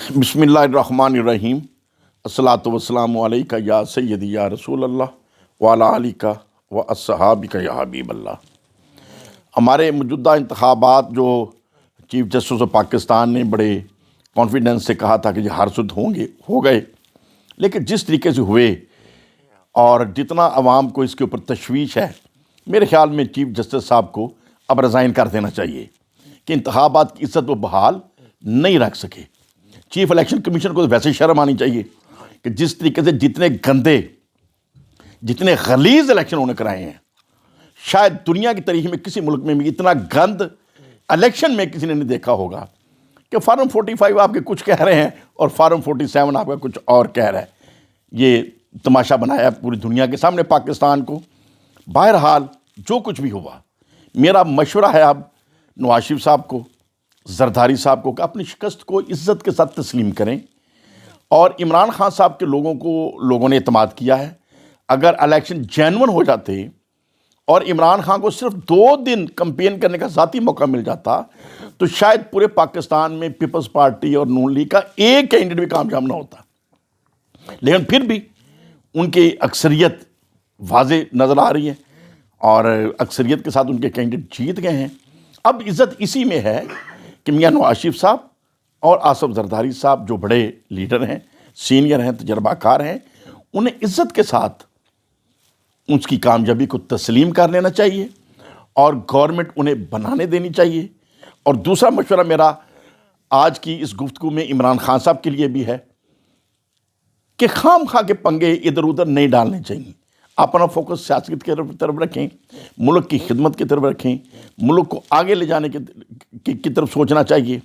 بسم اللہ الرحمن الرحیم، الصلاۃ والسلام علیکہ یا سیدی یا رسول اللہ وعلی آلک و اصحابک یا حبیب اللہ۔ ہمارے موجودہ انتخابات جو چیف جسٹس آف پاکستان نے بڑے کانفیڈنس سے کہا تھا کہ یہ ہرسد ہو گئے، لیکن جس طریقے سے ہوئے اور جتنا عوام کو اس کے اوپر تشویش ہے، میرے خیال میں چیف جسٹس صاحب کو اب ریزائن کر دینا چاہیے کہ انتخابات کی عزت وہ بحال نہیں رکھ سکے۔ چیف الیکشن کمیشن کو ویسے شرم آنی چاہیے کہ جس طریقے سے جتنے گندے، جتنے غلیظ الیکشن انہوں نے کرائے ہیں، شاید دنیا کی تاریخ میں کسی ملک میں بھی اتنا گند الیکشن میں کسی نے نہیں دیکھا ہوگا کہ فارم 45 آپ کے کچھ کہہ رہے ہیں اور فارم 47 آپ کا کچھ اور کہہ رہا ہے۔ یہ تماشا بنایا پوری دنیا کے سامنے پاکستان کو۔ بہرحال جو کچھ بھی ہوا، میرا مشورہ ہے اب نواز شریف صاحب کو، زرداری صاحب کو کہ اپنی شکست کو عزت کے ساتھ تسلیم کریں، اور عمران خان صاحب کے لوگوں نے اعتماد کیا ہے۔ اگر الیکشن جینون ہو جاتے اور عمران خان کو صرف 2 دن کمپین کرنے کا ذاتی موقع مل جاتا تو شاید پورے پاکستان میں پیپلز پارٹی اور نون لیگ کا ایک کینڈیڈیٹ بھی کامیاب نہ ہوتا، لیکن پھر بھی ان کی اکثریت واضح نظر آ رہی ہے اور اکثریت کے ساتھ ان کے کینڈیڈیٹ جیت گئے ہیں۔ اب عزت اسی میں ہے کہ میاں نواز شریف صاحب اور آصف زرداری صاحب جو بڑے لیڈر ہیں، سینئر ہیں، تجربہ کار ہیں، انہیں عزت کے ساتھ اس کی کامیابی کو تسلیم کر لینا چاہیے اور گورنمنٹ انہیں بنانے دینی چاہیے۔ اور دوسرا مشورہ میرا آج کی اس گفتگو میں عمران خان صاحب کے لیے بھی ہے کہ خام خواہ کے پنگے ادھر ادھر نہیں ڈالنے چاہیے۔ اپنا فوکس سیاست کی طرف رکھیں، ملک کی خدمت کی طرف رکھیں، ملک کو آگے لے جانے کی طرف سوچنا چاہیے،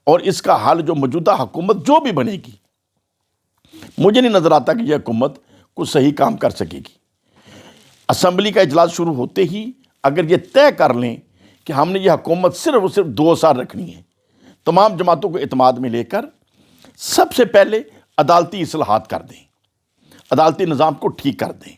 اور اس کا حل جو موجودہ حکومت جو بھی بنے گی، مجھے نہیں نظر آتا کہ یہ حکومت کچھ صحیح کام کر سکے گی۔ اسمبلی کا اجلاس شروع ہوتے ہی اگر یہ طے کر لیں کہ ہم نے یہ حکومت صرف اور صرف 2 سال رکھنی ہے، تمام جماعتوں کو اعتماد میں لے کر سب سے پہلے عدالتی اصلاحات کر دیں، عدالتی نظام کو ٹھیک کر دیں،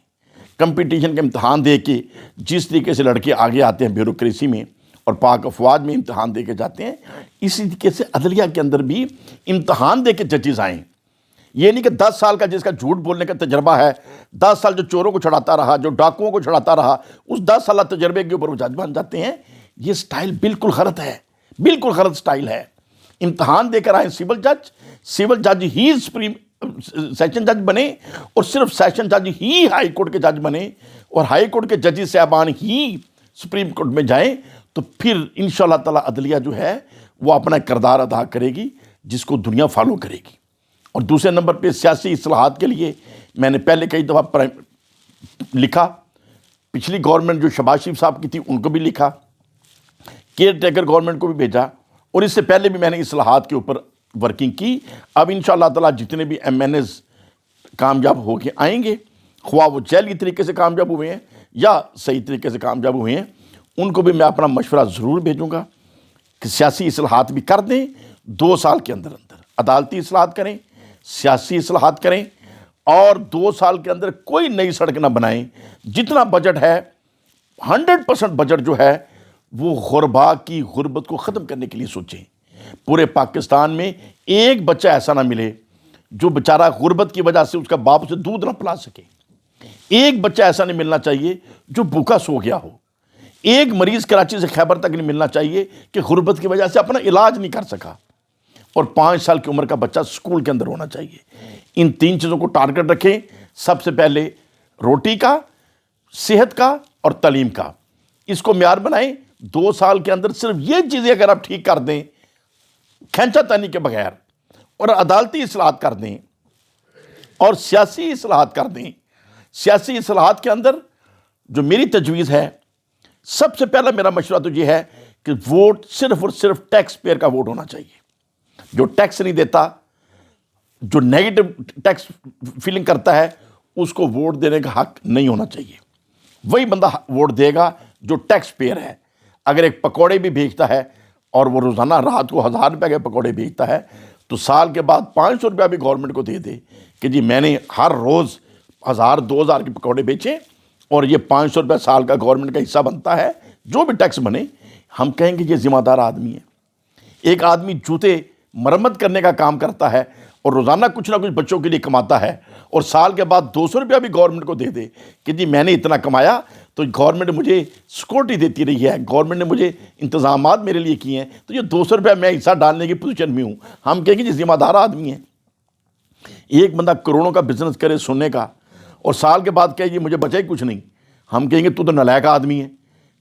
کمپٹیشن کے امتحان دے کے جس طریقے سے لڑکے آگے آتے ہیں بیوروکریسی میں اور پاک افواج میں امتحان دے کے جاتے ہیں، اسی طریقے سے عدلیہ کے اندر بھی امتحان دے کے ججز آئیں۔ یہ نہیں کہ 10 سال کا جس کا جھوٹ بولنے کا تجربہ ہے، 10 سال جو چوروں کو چھڑاتا رہا، جو ڈاکوؤں کو چھڑاتا رہا، اس 10 سالہ تجربے کے اوپر وہ جج بن جاتے ہیں۔ یہ سٹائل بالکل غلط ہے، بالکل غلط سٹائل ہے۔ امتحان دے کر آئیں سول جج ہی سیشن جج بنے، اور صرف سیشن جج ہی ہائی کورٹ کے جج بنے، اور ہائی کورٹ کے ججز صاحبان ہی سپریم کورٹ میں جائیں، تو پھر انشاءاللہ تعالیٰ عدلیہ جو ہے وہ اپنا کردار ادا کرے گی جس کو دنیا فالو کرے گی۔ اور دوسرے نمبر پہ سیاسی اصلاحات کے لیے میں نے پہلے کئی دفعہ لکھا، پچھلی گورنمنٹ جو شہباز شریف صاحب کی تھی ان کو بھی لکھا، کیئر ٹیکر گورنمنٹ کو بھی بھیجا، اور اس سے پہلے بھی میں نے اصلاحات کے اوپر ورکنگ کی۔ اب انشاءاللہ تعالیٰ جتنے بھی MNAs کامیاب ہو کے آئیں گے، خواہ وہ جیلی طریقے سے کامیاب ہوئے ہیں یا صحیح طریقے سے کامیاب ہوئے ہیں، ان کو بھی میں اپنا مشورہ ضرور بھیجوں گا کہ سیاسی اصلاحات بھی کر دیں 2 سال کے اندر عدالتی اصلاحات کریں، سیاسی اصلاحات کریں، اور 2 سال کے اندر کوئی نئی سڑک نہ بنائیں۔ جتنا بجٹ ہے 100% بجٹ جو ہے وہ غربا کی غربت کو ختم کرنے کے لیے سوچیں۔ پورے پاکستان میں ایک بچہ ایسا نہ ملے جو بیچارہ غربت کی وجہ سے اس کا باپ اسے دودھ نہ پلا سکے، ایک بچہ ایسا نہیں ملنا چاہیے جو بھوکا سو گیا ہو، ایک مریض کراچی سے خیبر تک نہیں ملنا چاہیے کہ غربت کی وجہ سے اپنا علاج نہیں کر سکا، اور 5 سال کی عمر کا بچہ سکول کے اندر ہونا چاہیے۔ ان 3 چیزوں کو ٹارگٹ رکھیں، سب سے پہلے روٹی کا، صحت کا اور تعلیم کا، اس کو معیار بنائیں۔ 2 سال کے اندر صرف یہ چیزیں اگر آپ ٹھیک کر دیں کھینچا تانی کے بغیر، اور عدالتی اصلاحات کر دیں اور سیاسی اصلاحات کر دیں، سیاسی اصلاحات کے اندر جو میری تجویز ہے، سب سے پہلا میرا مشورہ تو یہ ہے کہ ووٹ صرف اور صرف ٹیکس پیئر کا ووٹ ہونا چاہیے۔ جو ٹیکس نہیں دیتا، جو نیگیٹو ٹیکس فیلنگ کرتا ہے، اس کو ووٹ دینے کا حق نہیں ہونا چاہیے۔ وہی بندہ ووٹ دے گا جو ٹیکس پیئر ہے۔ اگر ایک پکوڑے بھی بھیجتا ہے اور وہ روزانہ رات کو 1000 روپے کے پکوڑے بھیجتا ہے، تو سال کے بعد 500 روپیہ بھی گورنمنٹ کو دے دے کہ جی میں نے ہر روز 1000-2000 کے پکوڑے بیچے، اور یہ 500 روپے سال کا گورنمنٹ کا حصہ بنتا ہے، جو بھی ٹیکس بنے، ہم کہیں گے یہ ذمہ دار آدمی ہے۔ ایک آدمی جوتے مرمت کرنے کا کام کرتا ہے اور روزانہ کچھ نہ کچھ بچوں کے لیے کماتا ہے، اور سال کے بعد 200 روپیہ بھی گورنمنٹ کو دے دے کہ جی میں نے اتنا کمایا تو گورنمنٹ مجھے سیکورٹی دیتی رہی ہے، گورنمنٹ نے مجھے انتظامات میرے لیے کیے ہیں، تو یہ 200 روپیہ میں حصہ ڈالنے کی پوزیشن میں ہوں، ہم کہیں گے جی ذمہ دار آدمی ہے۔ ایک بندہ کروڑوں کا بزنس کرے سونے کا اور سال کے بعد کہے جی مجھے بچا ہی کچھ نہیں، ہم کہیں گے تو نالائق آدمی ہے۔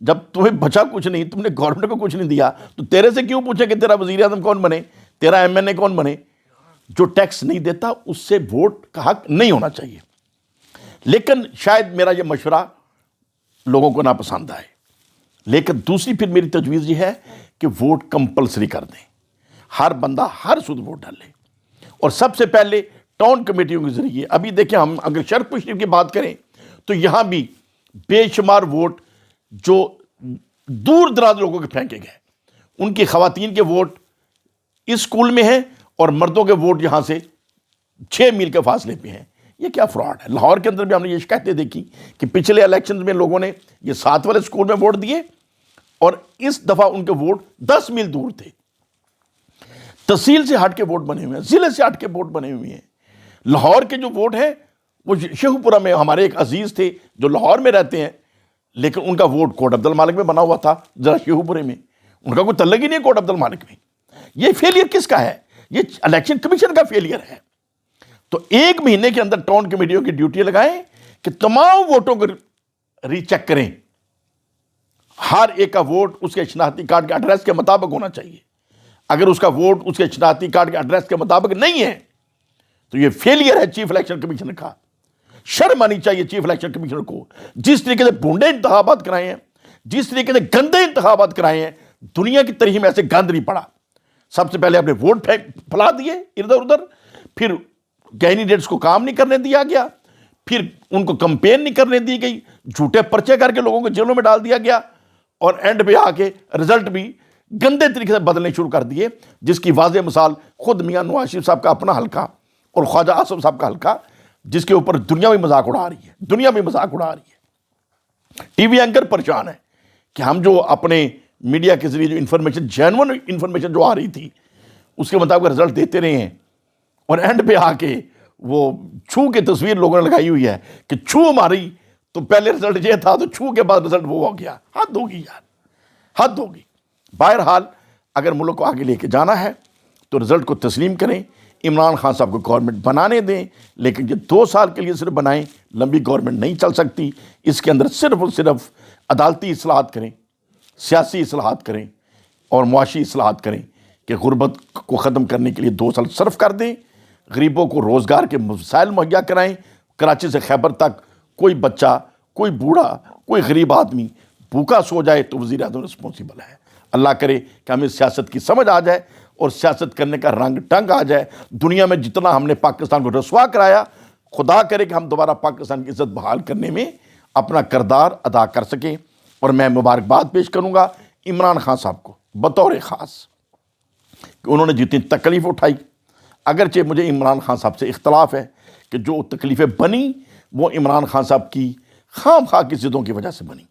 جب تمہیں بچا کچھ نہیں، تم نے گورنمنٹ کو کچھ نہیں دیا، تو تیرے سے کیوں پوچھے کہ تیرا وزیر اعظم کون بنے، تیرا MNA کون بنے؟ جو ٹیکس نہیں دیتا اس سے ووٹ کا حق نہیں ہونا چاہیے۔ لیکن شاید میرا یہ مشورہ لوگوں کو ناپسند آئے، لیکن دوسری پھر میری تجویز یہ ہے کہ ووٹ کمپلسری کر دیں، ہر بندہ ہر سود ووٹ ڈالے، اور سب سے پہلے ٹاؤن کمیٹیوں کے ذریعے۔ ابھی دیکھیں ہم اگر شرق شریف کی بات کریں تو یہاں بھی بے شمار ووٹ جو دور دراز لوگوں کے پھینکے گئے، ان کی خواتین کے ووٹ اس اسکول میں ہیں اور مردوں کے ووٹ یہاں سے 6 میل کے فاصلے پہ ہیں۔ یہ کیا فراڈ ہے؟ لاہور کے اندر بھی ہم نے یہ شکایتیں دیکھی کہ پچھلے الیکشنز میں لوگوں نے یہ 7 والے اسکول میں ووٹ دیے اور اس دفعہ ان کے ووٹ 10 میل دور تھے، تحصیل سے ہٹ کے ووٹ بنے ہوئے ہیں، ضلع سے ہٹ کے ووٹ بنے ہوئے ہیں۔ لاہور کے جو ووٹ ہیں وہ شیخو پورہ میں ہمارے ایک عزیز تھے جو لاہور میں رہتے ہیں، لیکن ان کا ووٹ کوٹ عبد المالک میں بنا ہوا تھا، ذرا شیخو پورے میں، ان کا کوئی تعلق ہی نہیں ہے کوٹ عبد المالک میں۔ یہ فیلئر کس کا ہے؟ یہ الیکشن کمیشن کا فیلئر ہے۔ تو 1 مہینے کے اندر ٹاؤن کمیٹیوں کی ڈیوٹی لگائیں کہ تمام ووٹوں کو ری چیک کریں، ہر ایک کا ووٹ اس کے شناختی کارڈ کے ایڈریس کے مطابق ہونا چاہیے۔ اگر اس کا ووٹ اس کے شناختی کارڈ کے ایڈریس کے مطابق نہیں ہے تو یہ فیلئر ہے چیف الیکشن کمیشنر کا۔ شرم آنی چاہیے چیف الیکشن کمیشنر کو، جس طریقے سے بھونڈے انتخابات کرائے ہیں، جس طریقے سے گندے انتخابات کرائے ہیں، دنیا کی تاریخ میں ایسے گند نہیں پڑا۔ سب سے پہلے اپنے ووٹ پھیلا دیے ادھر ادھر، پھر کینڈیڈیٹس کو کام نہیں کرنے دیا گیا، پھر ان کو کمپین نہیں کرنے دی گئی، جھوٹے پرچے کر کے لوگوں کو جیلوں میں ڈال دیا گیا، اور اینڈ پہ آ کے رزلٹ بھی گندے طریقے سے بدلنے شروع کر دیے، جس کی واضح مثال خود میاں نواز شریف صاحب کا اپنا حلقہ اور خواجہ آصف صاحب کا حلقہ، جس کے اوپر دنیا میں مذاق اڑا رہی ہے، دنیا میں مذاق اڑا رہی ہے۔ ٹی وی اینکر پریشان ہے کہ ہم جو اپنے میڈیا کے ذریعے جو انفارمیشن، جینون انفارمیشن جو آ رہی تھی اس کے مطابق رزلٹ دیتے رہے ہیں، اور اینڈ پہ آ کے وہ چھو کی تصویر لوگوں نے لگائی ہوئی ہے کہ چھو ماری تو پہلے رزلٹ یہ تھا تو چھو کے بعد رزلٹ وہ ہو گیا۔ حد ہوگی یار، حد ہوگی۔ بہرحال اگر ملک کو آگے لے کے جانا ہے تو رزلٹ کو تسلیم کریں، عمران خان صاحب کو گورنمنٹ بنانے دیں، لیکن یہ 2 سال کے لیے صرف بنائیں، لمبی گورنمنٹ نہیں چل سکتی۔ اس کے اندر صرف اور صرف عدالتی اصلاحات کریں، سیاسی اصلاحات کریں اور معاشی اصلاحات کریں کہ غربت کو ختم کرنے کے لیے 2 سال صرف کر دیں، غریبوں کو روزگار کے مسائل مہیا کرائیں۔ کراچی سے خیبر تک کوئی بچہ، کوئی بوڑھا، کوئی غریب آدمی بھوکا سو جائے تو وزیر اعظم رسپانسیبل ہے۔ اللہ کرے کہ ہمیں سیاست کی سمجھ آ جائے اور سیاست کرنے کا رنگ ٹنگ آ جائے۔ دنیا میں جتنا ہم نے پاکستان کو رسوا کرایا، خدا کرے کہ ہم دوبارہ پاکستان کی عزت بحال کرنے میں اپنا کردار ادا کر سکیں۔ اور میں مبارکباد پیش کروں گا عمران خان صاحب کو بطور خاص کہ انہوں نے جتنی تکلیف اٹھائی، اگرچہ مجھے عمران خان صاحب سے اختلاف ہے کہ جو تکلیفیں بنی وہ عمران خان صاحب کی خام خواہ کی ضدوں کی وجہ سے بنی،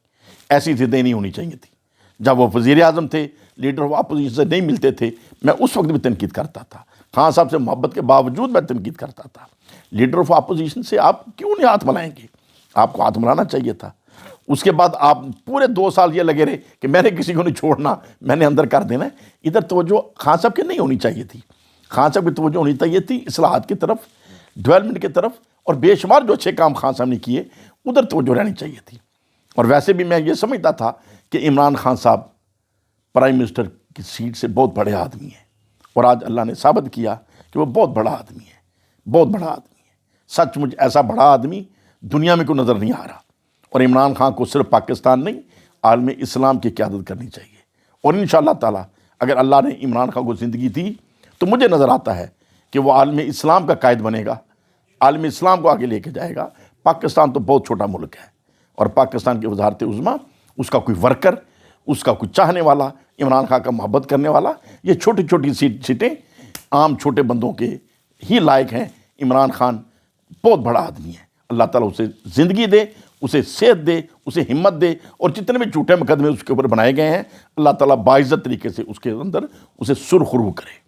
ایسی ضدیں نہیں ہونی چاہیے تھی۔ جب وہ وزیر اعظم تھے، لیڈر آف اپوزیشن سے نہیں ملتے تھے، میں اس وقت بھی تنقید کرتا تھا، خان صاحب سے محبت کے باوجود میں تنقید کرتا تھا۔ لیڈر آف اپوزیشن سے آپ کیوں نہیں ہاتھ ملائیں گے؟ آپ کو ہاتھ ملانا چاہیے تھا۔ اس کے بعد آپ پورے 2 سال یہ لگے رہے کہ میں نے کسی کو نہیں چھوڑنا، میں نے اندر کر دینا ہے۔ ادھر توجہ خان صاحب کی نہیں ہونی چاہیے تھی، خان صاحب کی توجہ ہونی چاہیے تھی اصلاحات کی طرف، ڈیولپمنٹ کی طرف، اور بے شمار جو اچھے کام خان صاحب نے کیے ادھر توجہ رہنی چاہیے تھی۔ اور ویسے بھی میں یہ سمجھتا تھا کہ عمران خان صاحب پرائم منسٹر کی سیٹ سے بہت بڑے آدمی ہیں، اور آج اللہ نے ثابت کیا کہ وہ بہت بڑا آدمی ہے، بہت بڑا آدمی ہے۔ سچ مجھ ایسا بڑا آدمی دنیا میں کوئی نظر نہیں آ رہا، اور عمران خان کو صرف پاکستان نہیں، عالم اسلام کی قیادت کرنی چاہیے۔ اور انشاءاللہ تعالیٰ اگر اللہ نے عمران خان کو زندگی دی تو مجھے نظر آتا ہے کہ وہ عالم اسلام کا قائد بنے گا، عالم اسلام کو آگے لے کے جائے گا۔ پاکستان تو بہت چھوٹا ملک ہے، اور پاکستان کی وزارت عظمیٰ، اس کا کوئی ورکر، اس کا کوئی چاہنے والا، عمران خان کا محبت کرنے والا، یہ چھوٹی چھوٹی سیٹیں عام چھوٹے بندوں کے ہی لائق ہیں۔ عمران خان بہت بڑا آدمی ہے، اللہ تعالیٰ اسے زندگی دے اسے صحت دے، اسے ہمت دے، اور جتنے بھی جھوٹے مقدمے اس کے اوپر بنائے گئے ہیں اللہ تعالیٰ باعزت طریقے سے اس کے اندر اسے سرخرو کرے۔